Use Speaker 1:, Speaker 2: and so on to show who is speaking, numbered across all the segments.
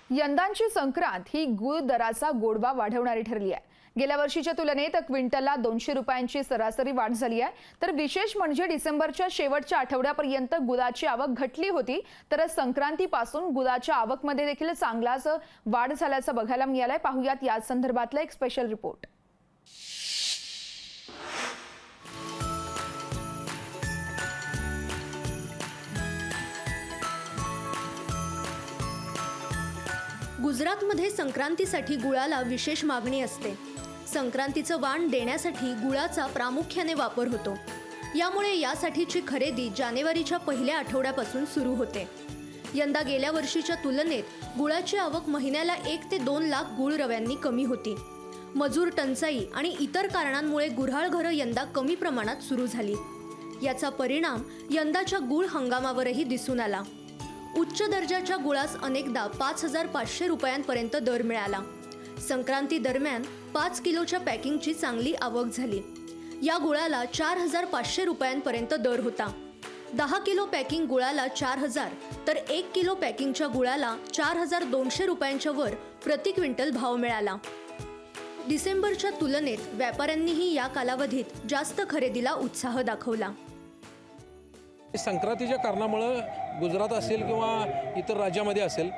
Speaker 1: यंदाची संक्रांत ही गूळ दराचा गोडवा वाढवणारी ठरली आहे। गेल्या वर्षीच्या तुलनेत क्विंटलला 200 रुपयांची सरासरी वाढ झाली आहे। तर विशेष म्हणजे डिसेंबरच्या शेवटच्या आठवड्यापर्यंत गुळाची आवक घटली होती, तर संक्रांतीपासून गुळाच्या आवकमध्ये देखील चांगलाच वाढ झाल्याचं बघायला मिळालंय। पाहूयात या संदर्भातला एक स्पेशल रिपोर्ट।
Speaker 2: गुजरातमध्ये संक्रांतीसाठी गुळाला विशेष मागणी असते। संक्रांतीचं वाण देण्यासाठी गुळाचा प्रामुख्याने वापर होतो। यामुळे यासाठीची खरेदी जानेवारीच्या पहिल्या आठवड्यापासून सुरू होते। यंदा गेल्या वर्षीच्या तुलनेत गुळाची आवक महिन्याला 1 ते 2 लाख गुळ रव्यांनी कमी होती। मजूर टंचाई आणि इतर कारणांमुळे गुऱ्हाळ घरं यंदा कमी प्रमाणात सुरू झाली। याचा परिणाम यंदाच्या गुळ हंगामावरही दिसून आला। उच्च दर्जाच्या गुळास अनेकदा 5,500 रुपयांपर्यंत दर मिळाला। संक्रांती दरम्यान 5 किलोच्या पॅकिंगची चांगली आवक झाली। या गुळाला 4,500 रुपयांपर्यंत दर होता। 10 किलो पॅकिंग गुळाला 4,000 तर 1 किलो पॅकिंगच्या गुळाला 4,200 रुपयांच्या वर प्रति क्विंटल भाव मिळाला। डिसेंबरच्या तुलनेत व्यापाऱ्यांनीही या कालावधीत जास्त खरेदीला उत्साह दाखवला।
Speaker 3: संक्रांतीच्या कारणामुळे गुजरात असेल किंवा इतर राज्यामध्ये असेल,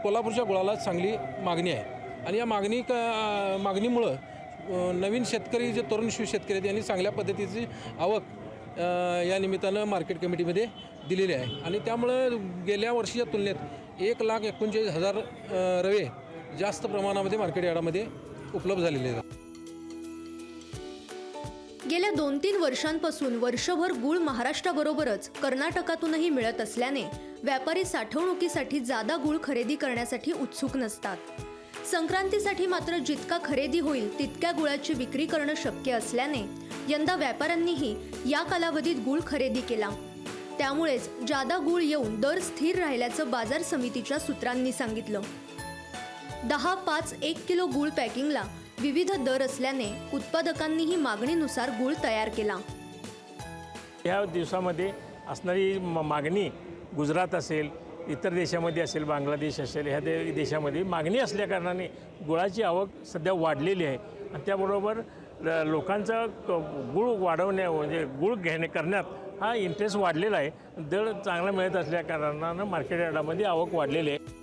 Speaker 3: कोल्हापूरच्या गुळाला चांगली मागणी आहे आणि या मागणीमुळं नवीन शेतकरी जे तरुण शेतकरी आहेत यांनी चांगल्या पद्धतीची आवक या निमित्तानं मार्केट कमिटीमध्ये दिलेली आहे आणि त्यामुळं गेल्या वर्षीच्या तुलनेत 1,49,000 रवे जास्त प्रमाणामध्ये मार्केट यार्डामध्ये उपलब्ध झालेले आहेत।
Speaker 2: गेल्या 2-3 वर्षांपासून वर्षभर गुळ महाराष्ट्राबरोबरच कर्नाटकातूनही मिळत असल्याने व्यापारी साठवणुकीसाठी जादा गुळ खरेदी करण्यासाठी उत्सुक नसतात। संक्रांतीसाठी मात्र जितका खरेदी होईल तितक्या गुळाची विक्री करणं शक्य असल्याने यंदा व्यापाऱ्यांनीही या कालावधीत गुळ खरेदी केला। त्यामुळेच जादा गुळ येऊन दर स्थिर राहिल्याचं बाजार समितीच्या सूत्रांनी सांगितलं। 10, 5, 1 किलो गुळ पॅकिंगला विविध दर असल्याने उत्पादकांनीही मागणीनुसार गुळ तयार केला।
Speaker 4: या दिवसामध्ये असणारी मागणी गुजरात असेल, इतर देशामध्ये असेल, बांगलादेश असेल, ह्या देशामध्ये मागणी असल्या कारणाने गुळाची आवक सध्या वाढलेली आहे आणि त्याबरोबर लोकांचा गुळ म्हणजे गुळ करण्यात हा इंटरेस्ट वाढलेला आहे। दर चांगला मिळत असल्या कारणानं मार्केट यार्डामध्ये आवक वाढलेली आहे।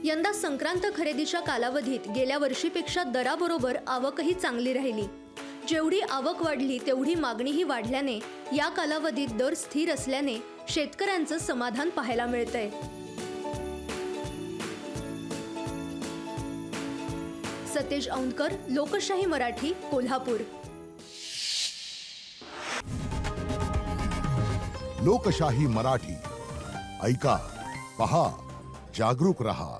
Speaker 2: यंदा संक्रांत खरेदीच्या कालावधीत गेल्या वर्षीपेक्षा दराबरोबर आवकही चांगली राहिली। जेवढी आवक वाढली तेवढी मागणीही वाढल्याने या कालावधीत दर स्थिर असल्याने शेतकऱ्यांचं समाधान पाहायला मिळतंय। सतेज औंधकर, लोकशाही मराठी, कोल्हापूर।
Speaker 5: लोकशाही मराठी ऐका, पहा, जागरूक रहा।